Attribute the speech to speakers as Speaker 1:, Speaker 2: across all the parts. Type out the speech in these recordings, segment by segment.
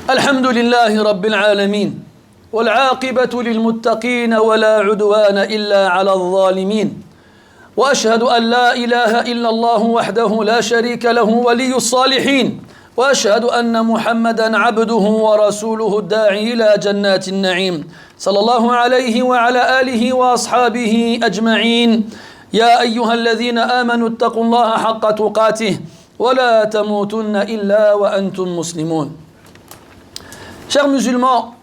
Speaker 1: الحمد لله رب العالمين والعاقبة للمتقين ولا عدوان إلا على الظالمين وأشهد أن لا إله إلا الله وحده لا شريك له ولي الصالحين وأشهد أن محمدا عبده ورسوله الداعي إلى جنات النعيم صلى الله عليه وعلى آله وأصحابه أجمعين يا أيها الذين آمنوا اتقوا الله حق تقاته ولا تموتن إلا وأنتم مسلمون. Chers musulmans,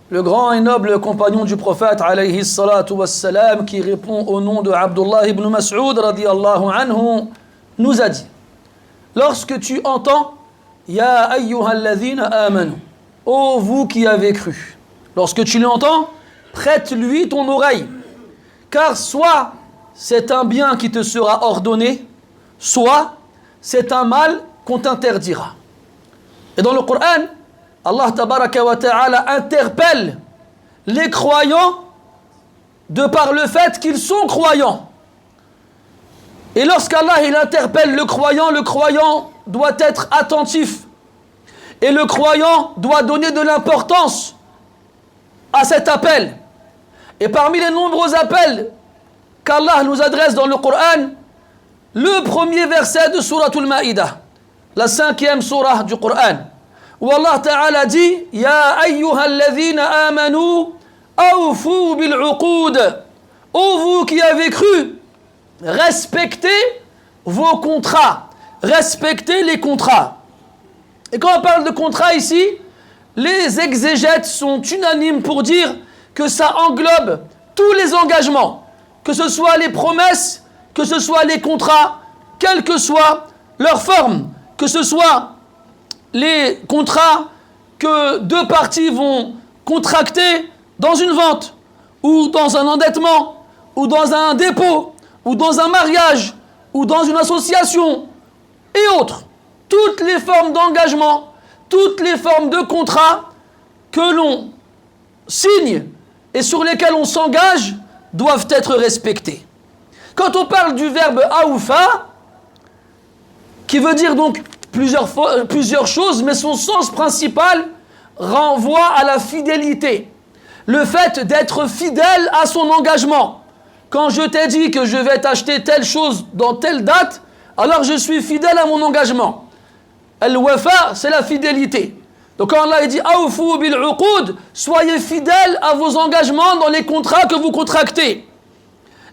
Speaker 1: le grand et noble compagnon du prophète alayhi salatu wassalam qui répond au nom de Abdullah ibn Mas'ud radiyallahu anhu nous a dit: lorsque tu entends Ya ayyuhalladhina amanu, ô vous qui avez cru, lorsque tu l'entends, prête-lui ton oreille, car soit c'est un bien qui te sera ordonné, soit c'est un mal qu'on t'interdira. Et dans le Coran, Allah tabaraka wa ta'ala interpelle les croyants de par le fait qu'ils sont croyants. Et lorsqu'Allah il interpelle le croyant doit être attentif. Et le croyant doit donner de l'importance à cet appel. Et parmi les nombreux appels qu'Allah nous adresse dans le Coran, le premier verset de Suratul Ma'idah, la 5e surah du Coran, où Allah Ta'ala dit Ya ayyuhalladhina amanu awfu bil'uqud, ô vous qui avez cru, respectez vos contrats, respectez les contrats. Et quand on parle de contrat ici, les exégètes sont unanimes pour dire que ça englobe tous les engagements, que ce soit les promesses, que ce soit les contrats, quelle que soit leur forme, que ce soit les contrats que deux parties vont contracter dans une vente, ou dans un endettement, ou dans un dépôt, ou dans un mariage, ou dans une association, et autres. Toutes les formes d'engagement, toutes les formes de contrats que l'on signe et sur lesquels on s'engage doivent être respectées. Quand on parle du verbe aoufa, qui veut dire donc plusieurs choses, mais son sens principal renvoie à la fidélité. Le fait d'être fidèle à son engagement. Quand je t'ai dit que je vais t'acheter telle chose dans telle date, alors je suis fidèle à mon engagement. Al-wafa, c'est la fidélité. Donc quand Allah dit Awfu bil-uqud, soyez fidèles à vos engagements dans les contrats que vous contractez.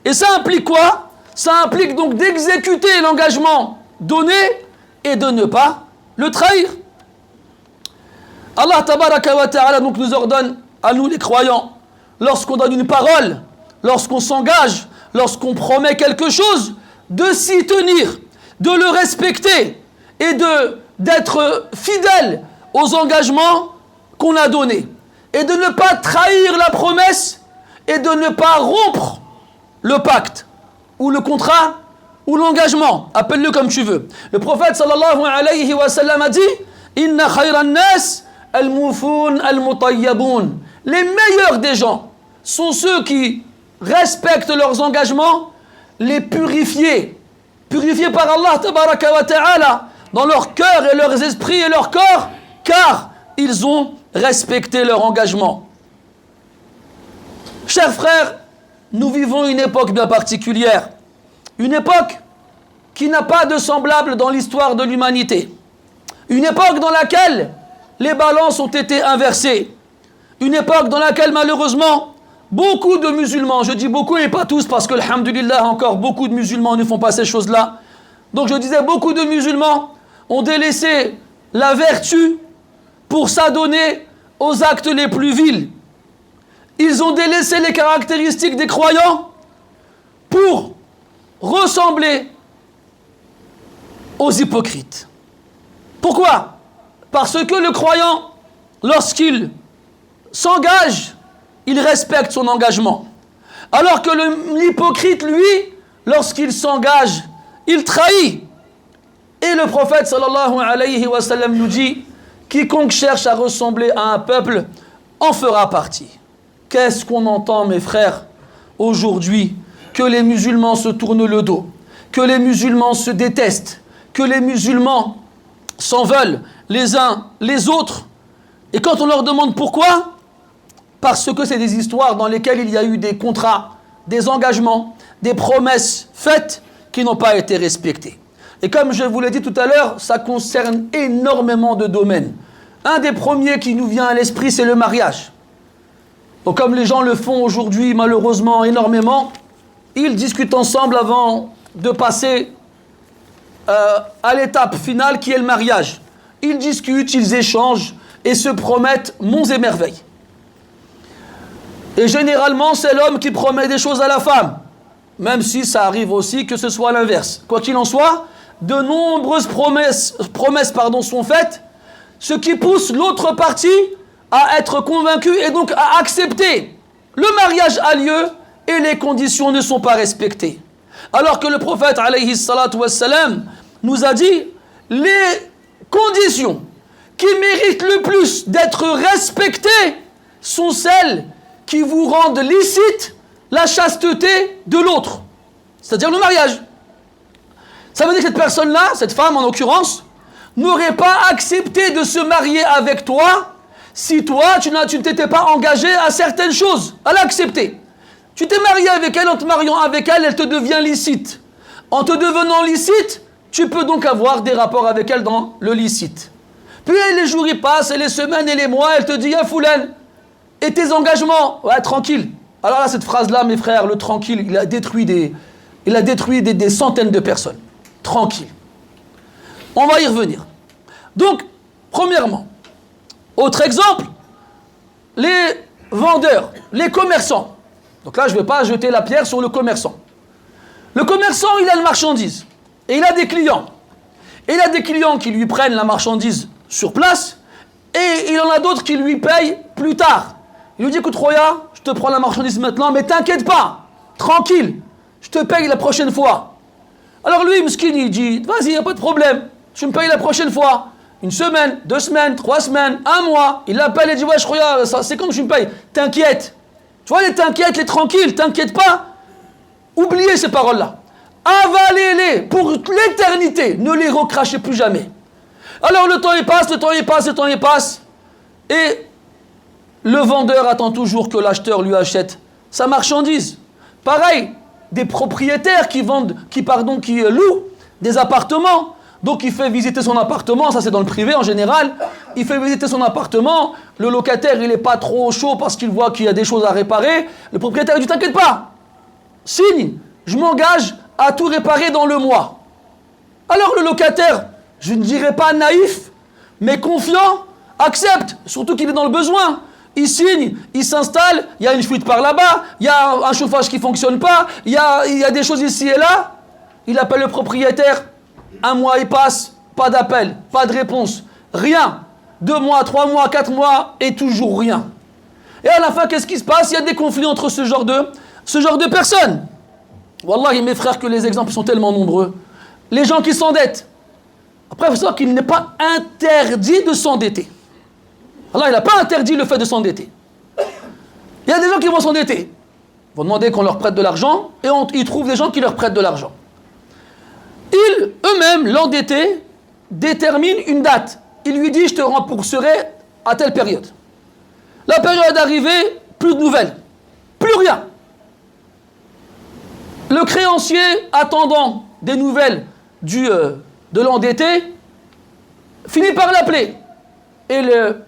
Speaker 1: Et ça implique quoi? Ça implique donc d'exécuter l'engagement donné et de ne pas le trahir. Allah tabaraka wa ta'ala donc nous ordonne à nous les croyants, lorsqu'on donne une parole, lorsqu'on s'engage, lorsqu'on promet quelque chose, de s'y tenir, de le respecter et d'être fidèle aux engagements qu'on a donnés et de ne pas trahir la promesse et de ne pas rompre le pacte ou le contrat ou l'engagement, appelle-le comme tu veux. Le prophète sallallahu alayhi wa sallam a dit Inna khayran nas al-mufun al-mutayyabun. Les meilleurs des gens sont ceux qui respectent leurs engagements, les purifiés par Allah tabaraka wa ta'ala dans leur cœur et leurs esprits et leur corps, car ils ont respecté leur engagement. Chers frères, nous vivons une époque bien particulière, une époque qui n'a pas de semblable dans l'histoire de l'humanité, une époque dans laquelle les balances ont été inversées, une époque dans laquelle malheureusement beaucoup de musulmans, je dis beaucoup et pas tous parce que alhamdulillah encore beaucoup de musulmans ne font pas ces choses-là, donc je disais beaucoup de musulmans ont délaissé la vertu pour s'adonner aux actes les plus vils. Ils ont délaissé les caractéristiques des croyants pour ressembler aux hypocrites. Pourquoi? Parce que le croyant, lorsqu'il s'engage, il respecte son engagement. Alors que l'hypocrite, lui, lorsqu'il s'engage, il trahit. Et le prophète sallallahu alayhi wa sallam nous dit quiconque cherche à ressembler à un peuple en fera partie. Qu'est-ce qu'on entend, mes frères, aujourd'hui? Que les musulmans se tournent le dos, que les musulmans se détestent, que les musulmans s'en veulent les uns les autres, Et quand on leur demande pourquoi, parce que c'est des histoires dans lesquelles il y a eu des contrats, des engagements, des promesses faites qui n'ont pas été respectées. Et comme je vous l'ai dit tout à l'heure, ça concerne énormément de domaines. Un des premiers qui nous vient à l'esprit, c'est le mariage. Donc, comme les gens le font aujourd'hui, malheureusement, énormément, ils discutent ensemble avant de passer à l'étape finale qui est le mariage. Ils discutent, ils échangent et se promettent monts et merveilles. Et généralement, c'est l'homme qui promet des choses à la femme, même si ça arrive aussi que ce soit l'inverse. Quoi qu'il en soit, de nombreuses promesses sont faites, ce qui pousse l'autre partie à être convaincue et donc à accepter. Le mariage a lieu et les conditions ne sont pas respectées. Alors que le prophète alayhi salatu wassalam nous a dit les conditions qui méritent le plus d'être respectées sont celles qui vous rendent licite la chasteté de l'autre, c'est-à-dire le mariage. Ça veut dire que cette personne-là, cette femme en l'occurrence, n'aurait pas accepté de se marier avec toi si toi, tu ne t'étais pas engagé à certaines choses. Elle a accepté. Tu t'es marié avec elle, en te mariant avec elle, elle te devient licite. En te devenant licite, tu peux donc avoir des rapports avec elle dans le licite. Puis les jours y passent, et les semaines et les mois, elle te dit « Ah, Foulaine, et tes engagements ?» Ouais, tranquille. Alors là, cette phrase-là, mes frères, le tranquille, il a détruit des centaines de personnes. Tranquille. On va y revenir. Donc, premièrement, autre exemple, les vendeurs, les commerçants. Donc là, je ne vais pas jeter la pierre sur le commerçant. Le commerçant, il a une marchandise. Et il a des clients. Et il a des clients qui lui prennent la marchandise sur place. Et il en a d'autres qui lui payent plus tard. Il lui dit, écoute, Roya, je te prends la marchandise maintenant, mais t'inquiète pas, tranquille, je te paye la prochaine fois. Alors lui, Mskin, il dit, vas-y, il n'y a pas de problème, tu me payes la prochaine fois. Une semaine, 2 semaines, 3 semaines, 1 mois. Il l'appelle et dit, ouais, Roya, c'est comme tu me payes, t'inquiète. Tu vois, les t'inquiète, les tranquilles, t'inquiète pas. Oubliez ces paroles-là. Avalez-les pour l'éternité. Ne les recrachez plus jamais. Alors le temps y passe, le temps y passe, le temps y passe. Et le vendeur attend toujours que l'acheteur lui achète sa marchandise. Pareil, des propriétaires qui louent des appartements. Donc il fait visiter son appartement, ça c'est dans le privé en général. Il fait visiter son appartement, le locataire il n'est pas trop chaud parce qu'il voit qu'il y a des choses à réparer. Le propriétaire il dit t'inquiète pas, signe, je m'engage à tout réparer dans le mois. Alors le locataire, je ne dirais pas naïf, mais confiant, accepte, surtout qu'il est dans le besoin. Il signe, il s'installe, il y a une fuite par là-bas, il y a un chauffage qui ne fonctionne pas, il y a des choses ici et là. Il appelle le propriétaire, 1 mois il passe, pas d'appel, pas de réponse, rien. 2 mois, 3 mois, 4 mois et toujours rien. Et à la fin, qu'est-ce qui se passe? Il y a des conflits entre ce genre de personnes. Wallahi, mes frères, que les exemples sont tellement nombreux. Les gens qui s'endettent. Après, il faut savoir qu'il n'est pas interdit de s'endetter. Allah, il n'a pas interdit le fait de s'endetter. Il y a des gens qui vont s'endetter. Ils vont demander qu'on leur prête de l'argent et ils trouvent des gens qui leur prêtent de l'argent. Ils, eux-mêmes, l'endetté, déterminent une date. Il lui dit, je te rembourserai à telle période. La période arrivée, plus de nouvelles. Plus rien. Le créancier, attendant des nouvelles de l'endetté, finit par l'appeler. Et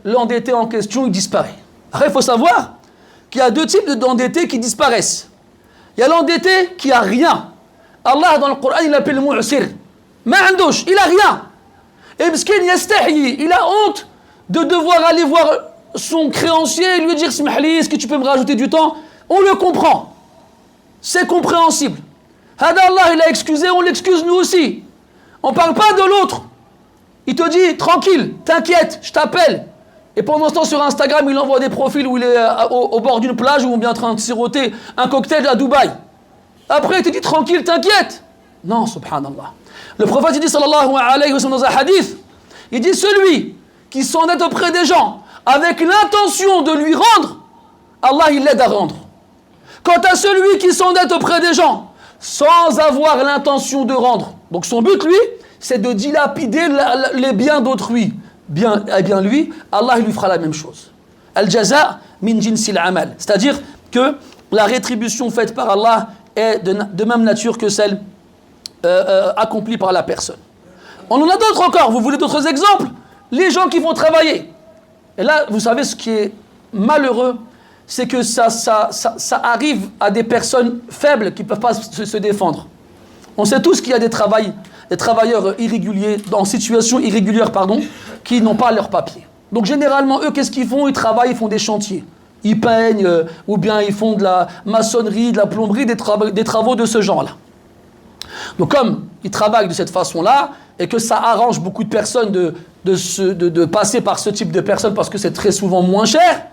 Speaker 1: l'endetté en question, il disparaît. Après, il faut savoir qu'il y a 2 types d'endettés qui disparaissent. Il y a l'endetté qui a rien. Allah, dans le Coran, il l'appelle le mu'sir. Ma'andouche, il a rien. Et Mskin yastahi, il a honte de devoir aller voir son créancier et lui dire Smahli, est-ce que tu peux me rajouter du temps? On le comprend. C'est compréhensible. Hada Allah, il a excusé, on l'excuse nous aussi. On ne parle pas de l'autre. Il te dit, tranquille, t'inquiète, je t'appelle. Et pendant ce temps, sur Instagram, il envoie des profils où il est au bord d'une plage ou bien en train de siroter un cocktail à Dubaï. Après, il te dit, tranquille, t'inquiète. Non, subhanallah. Le prophète, il dit, sallallahu alayhi wa sallam, dans un hadith, il dit, celui qui s'endette auprès des gens avec l'intention de lui rendre, Allah, il l'aide à rendre. Quant à celui qui s'endette auprès des gens sans avoir l'intention de rendre, donc son but, lui, c'est de dilapider les biens d'autrui, bien, eh bien lui, Allah il lui fera la même chose. Al-jaza min jinsil amal. C'est-à-dire que la rétribution faite par Allah est de même nature que celle accomplie par la personne. On en a d'autres encore. Vous voulez d'autres exemples? Les gens qui vont travailler. Et là, vous savez ce qui est malheureux, c'est que ça arrive à des personnes faibles qui ne peuvent pas se défendre. On sait tous qu'il y a des travailleurs irréguliers, en situation irrégulière, qui n'ont pas leurs papiers. Donc généralement, eux, qu'est-ce qu'ils font? Ils travaillent, ils font des chantiers. Ils peignent, ou bien ils font de la maçonnerie, de la plomberie, des travaux de ce genre-là. Donc comme ils travaillent de cette façon-là, et que ça arrange beaucoup de personnes de passer par ce type de personnes parce que c'est très souvent moins cher,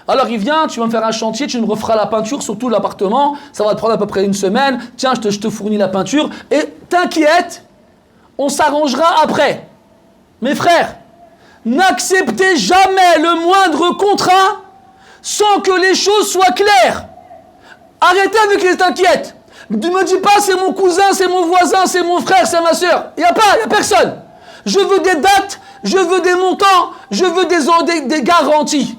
Speaker 1: alors il vient, tu vas me faire un chantier, tu me referas la peinture sur tout l'appartement, ça va te prendre à peu près une semaine, tiens, je te fournis la peinture, et t'inquiète, on s'arrangera après. Mes frères, n'acceptez jamais le moindre contrat sans que les choses soient claires. Arrêtez avec les t'inquiètes. Ne me dis pas c'est mon cousin, c'est mon voisin, c'est mon frère, c'est ma soeur. Il n'y a personne. Je veux des dates, je veux des montants, je veux des garanties.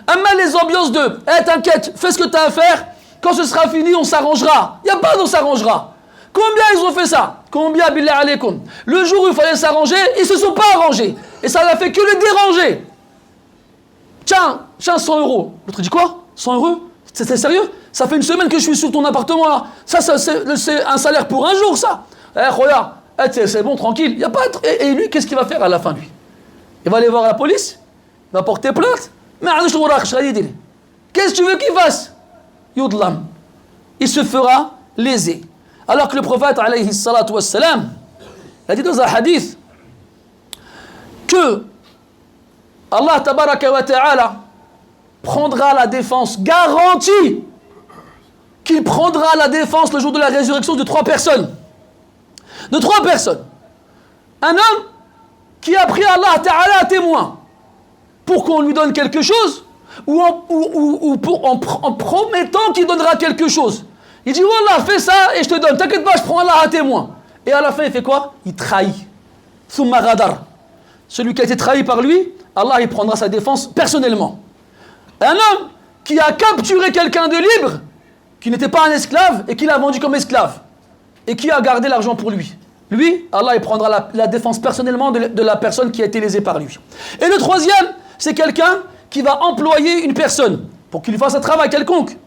Speaker 1: Même les ambiances de t'inquiète, fais ce que tu as à faire, quand ce sera fini, on s'arrangera. Il n'y a pas d'on s'arrangera. Combien ils ont fait ça? Combien, billah alaykoum? Le jour où il fallait s'arranger, ils ne se sont pas arrangés. Et ça n'a fait que les déranger. Tiens, 100 euros. L'autre dit quoi? 100 euros? C'est sérieux? Ça fait une semaine que je suis sur ton appartement là. Ça c'est un salaire pour un jour, ça. Regarde, c'est bon, tranquille. Y a pas et lui, qu'est-ce qu'il va faire à la fin, lui? Il va aller voir la police? Il va porter plainte? Mais qu'est-ce que tu veux qu'il fasse? Yudlam. Il se fera léser. Alors que le prophète, alayhi salatu wassalam, a dit dans un hadith que Allah tabaraka wa ta'ala prendra la défense, garantie qu'il prendra la défense le jour de la résurrection de 3 personnes. De 3 personnes. Un homme qui a pris Allah ta'ala à témoin pour qu'on lui donne quelque chose ou en promettant qu'il donnera quelque chose. Il dit, Wallah, fais ça et je te donne. T'inquiète pas, je prends Allah à témoin. Et à la fin, il fait quoi? Il trahit. Thumma ghadar. Celui qui a été trahi par lui, Allah il prendra sa défense personnellement. Un homme qui a capturé quelqu'un de libre, qui n'était pas un esclave et qui l'a vendu comme esclave, et qui a gardé l'argent pour lui. Lui, Allah il prendra la défense personnellement de la personne qui a été lésée par lui. Et le troisième, c'est quelqu'un qui va employer une personne pour qu'il lui fasse un travail quelconque.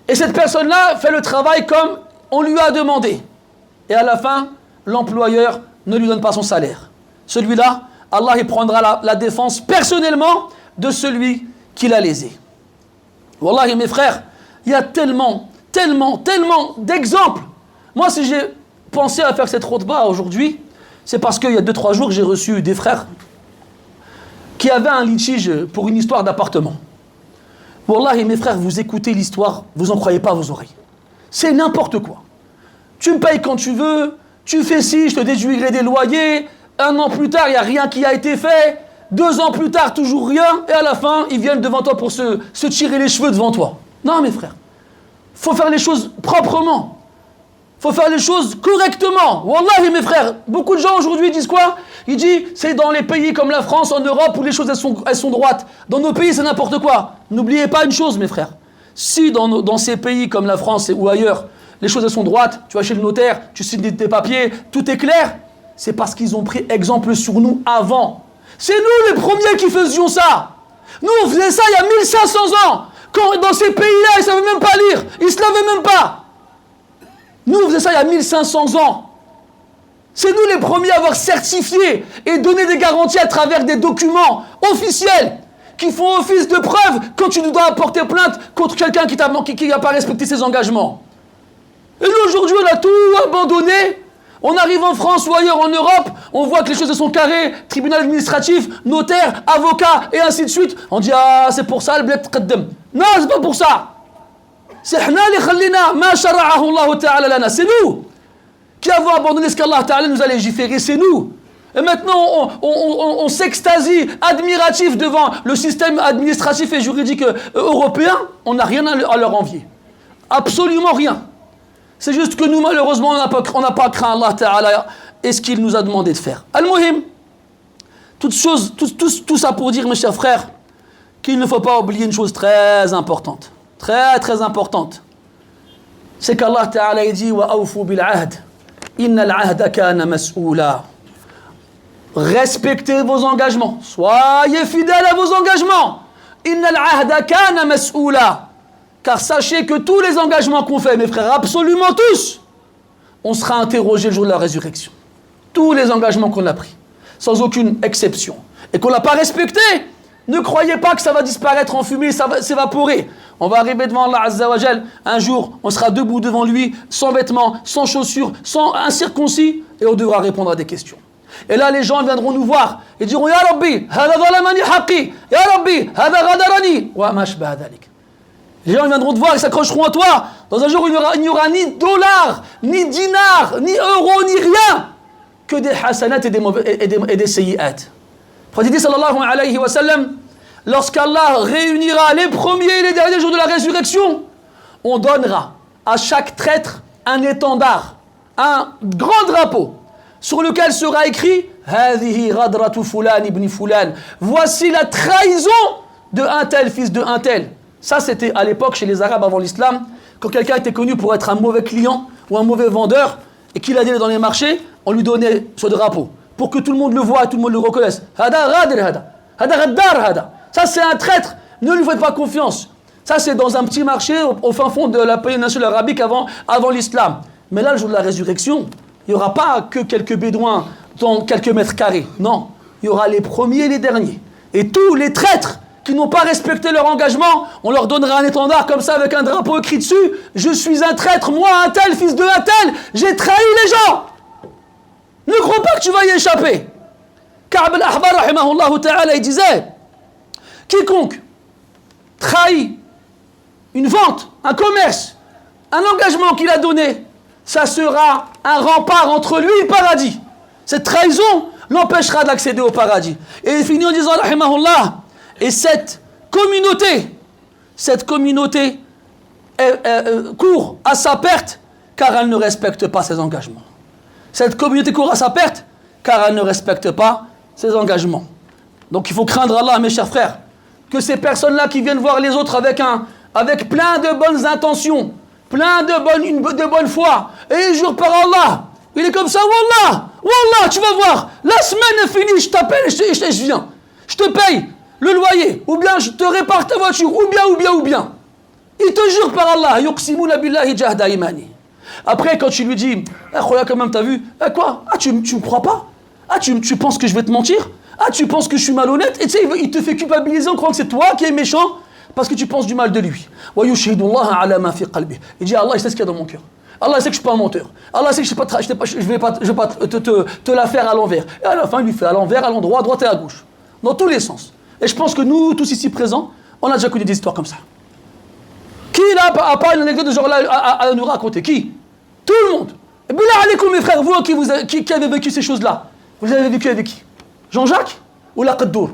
Speaker 1: Et cette personne-là fait le travail comme on lui a demandé. Et à la fin, l'employeur ne lui donne pas son salaire. Celui-là, Allah il prendra la défense personnellement de celui qui l'a lésé. Wallahi mes frères, il y a tellement d'exemples. Moi si j'ai pensé à faire cette khutbah aujourd'hui, c'est parce qu'il y a 2-3 jours j'ai reçu des frères qui avaient un litige pour une histoire d'appartement. Wallahi mes frères, vous écoutez l'histoire, vous n'en croyez pas vos oreilles. C'est n'importe quoi. Tu me payes quand tu veux, tu fais ci, je te déduirai des loyers, 1 an plus tard, il n'y a rien qui a été fait, 2 ans plus tard, toujours rien, et à la fin, ils viennent devant toi pour se tirer les cheveux devant toi. Non mes frères, faut faire les choses proprement. Faut faire les choses correctement. Wallahi mes frères, beaucoup de gens aujourd'hui disent quoi? Ils disent c'est dans les pays comme la France, en Europe, où les choses elles sont droites. Dans nos pays c'est n'importe quoi. N'oubliez pas une chose mes frères. Si dans ces pays comme la France ou ailleurs, les choses elles sont droites, tu vas chez le notaire, tu signes tes papiers, tout est clair, c'est parce qu'ils ont pris exemple sur nous avant. C'est nous les premiers qui faisions ça. Nous on faisait ça il y a 1500 ans. Quand dans ces pays-là ils ne savaient même pas lire, ils ne se lavaient même pas. Nous, on faisait ça il y a 1500 ans. C'est nous les premiers à avoir certifié et donné des garanties à travers des documents officiels qui font office de preuve quand tu dois porter plainte contre quelqu'un qui n'a pas respecté ses engagements. Et nous, aujourd'hui, on a tout abandonné. On arrive en France ou ailleurs en Europe, on voit que les choses sont carrées, tribunal administratif, notaire, avocat et ainsi de suite. On dit, ah, c'est pour ça le bled tqaddam. Non, c'est pas pour ça. C'est nous qui avons abandonné ce qu'Allah Ta'ala nous a légiféré, c'est nous. Et maintenant, on s'extasie admiratif devant le système administratif et juridique européen. On n'a rien à leur envier. Absolument rien. C'est juste que nous, malheureusement, on n'a pas craint Allah Ta'ala et ce qu'il nous a demandé de faire. Al-Muhim, Tout ça pour dire, mes chers frères, qu'il ne faut pas oublier une chose très importante. Très, très importante. C'est qu'Allah Ta'ala dit « Wa awfu bil ahd, inna al-ahda kana mas'oula » Respectez vos engagements. Soyez fidèles à vos engagements. Inna al-ahda kana mas'oula. Car sachez que tous les engagements qu'on fait, mes frères, absolument tous, on sera interrogé le jour de la résurrection. Tous les engagements qu'on a pris, sans aucune exception, et qu'on n'a pas respecté, ne croyez pas que ça va disparaître en fumée, ça va s'évaporer. On va arriver devant Allah Azza wa Jal, un jour, on sera debout devant lui, sans vêtements, sans chaussures, sans incirconcis, et on devra répondre à des questions. Et là, les gens viendront nous voir et diront « Ya Rabbi, hada zalamani haqqi, Ya Rabbi, hada ghadarani, wa ma shbaha dhalik » Les gens viendront te voir et s'accrocheront à toi. Dans un jour, il n'y aura ni dollars, ni dinars, ni euros, ni rien, que des hasanat et des sayyi'at. Prophète sallallahu alayhi wa sallam, lorsqu'Allah réunira les premiers et les derniers jours de la résurrection, on donnera à chaque traître un étendard, un grand drapeau, sur lequel sera écrit « Hadihi ghadratu fulan ibn fulan » Voici la trahison de un tel, fils de un tel. Ça, c'était à l'époque chez les Arabes avant l'islam, quand quelqu'un était connu pour être un mauvais client ou un mauvais vendeur et qu'il allait dans les marchés, on lui donnait ce drapeau pour que tout le monde le voie et tout le monde le reconnaisse. Hada ghadir hada, hada ghaddar hada. Ça, c'est un traître. Ne lui faites pas confiance. Ça, c'est dans un petit marché au fin fond de la péninsule arabique avant l'islam. Mais là, le jour de la résurrection, il n'y aura pas que quelques bédouins dans quelques mètres carrés. Non, il y aura les premiers et les derniers. Et tous les traîtres qui n'ont pas respecté leur engagement, on leur donnera un étendard comme ça avec un drapeau écrit dessus. Je suis un traître, moi un tel, fils de un tel, j'ai trahi les gens. Ne crois pas que tu vas y échapper. Ka'b al-Ahbar, rahimahullah ta'ala, il disait, quiconque trahit une vente, un commerce, un engagement qu'il a donné, ça sera un rempart entre lui et le paradis. Cette trahison l'empêchera d'accéder au paradis. Et il finit en disant, rahimahullah, et cette communauté court à sa perte car elle ne respecte pas ses engagements. Cette communauté court à sa perte car elle ne respecte pas ses engagements. Donc il faut craindre Allah, mes chers frères, que ces personnes-là qui viennent voir les autres avec plein de bonnes intentions, plein de bonne foi, et ils jurent par Allah, il est comme ça, Wallah, tu vas voir, la semaine est finie, je t'appelle et je viens, je te paye le loyer, ou bien je te répare ta voiture, ou bien. Il te jure par Allah, yuqsimuna billahi jahda imani. Après, quand tu lui dis, khoya quand même, t'as vu, quoi? Tu me crois pas? Tu penses que je vais te mentir? Tu penses que je suis malhonnête? Et tu sais, il te fait culpabiliser en croyant que c'est toi qui es méchant parce que tu penses du mal de lui. Wa yushhidullaha ala ma fi qalbi. Il dit, Allah, il sait ce qu'il y a dans mon cœur. Allah sait que je suis pas un menteur. Allah sait que je vais pas te la faire à l'envers. Et à la fin, il lui fait à l'envers, à l'endroit, à droite et à gauche. Dans tous les sens. Et je pense que nous, tous ici présents, on a déjà connu des histoires comme ça. Qui n'a pas une anecdote de genre là à nous raconter? Qui? Tout le monde. Et bien là, allez, mes frères, vous qui avez vécu ces choses-là, vous avez vécu avec qui? Jean-Jacques ou la Qaddour?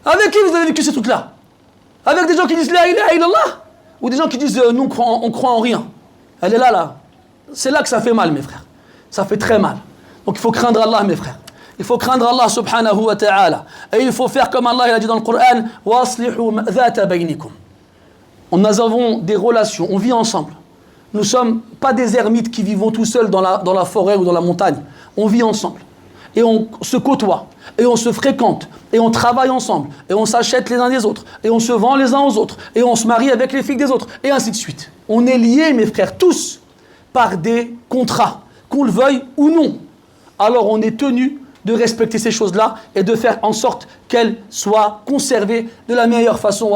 Speaker 1: Avec qui vous avez vécu ces trucs-là? Avec des gens qui disent la ilaha illallah? Ou des gens qui disent nous on croit en rien? Elle est là. C'est là que ça fait mal, mes frères. Ça fait très mal. Donc il faut craindre Allah, mes frères. Il faut craindre Allah subhanahu wa ta'ala. Et il faut faire comme Allah il a dit dans le Coran, وَأَصْلِحُوا ذَاتَ بَيْنِكُمْ. Nous avons des relations, on vit ensemble. Nous ne sommes pas des ermites qui vivons tout seuls dans la forêt ou dans la montagne. On vit ensemble. Et on se côtoie. Et on se fréquente. Et on travaille ensemble. Et on s'achète les uns des autres. Et on se vend les uns aux autres. Et on se marie avec les filles des autres. Et ainsi de suite. On est liés, mes frères, tous, par des contrats. Qu'on le veuille ou non. Alors on est tenu de respecter ces choses-là et de faire en sorte qu'elles soient conservées de la meilleure façon.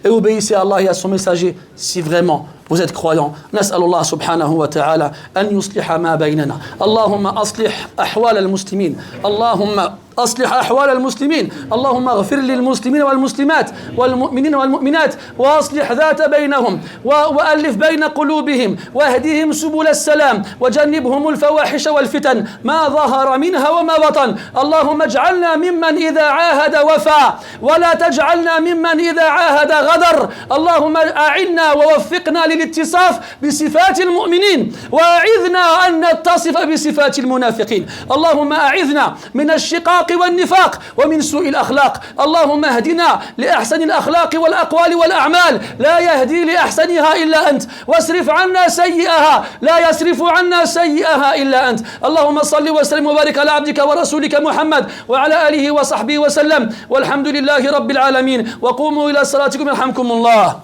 Speaker 1: Et obéissez à Allah et à son messager si vraiment vous êtes croyants. نسأل الله سبحانه وتعالى أن يصلح ما بيننا. اللهم أصلح أحوال المسلمين. اللهم أصلح أحوال المسلمين. اللهم اغفر للمسلمين والمسلمات والمؤمنين والمؤمنات وأصلح ذات بينهم وألف بين قلوبهم واهدهم سبل السلام وجنبهم الفواحش والفتن ما ظهر منها وما بطن. اللهم اجعلنا ممن إذا عاهد وفى ولا تجعلنا ممن إذا عاهد غدر. اللهم أعنا ووفقنا الاتصاف بصفات المؤمنين، وأعذنا أن نتصف بصفات المنافقين. اللهم أعذنا من الشقاق والنفاق ومن سوء الأخلاق. اللهم اهدنا لأحسن الأخلاق والأقوال والأعمال، لا يهدي لأحسنها إلا أنت، واصرف عنا سيئها، لا يصرف عنا سيئها إلا أنت. اللهم صل وسلم وبارك على عبدك ورسولك محمد وعلى آله وصحبه وسلم، والحمد لله رب العالمين. وقوموا إلى صلاتكم يرحمكم الله.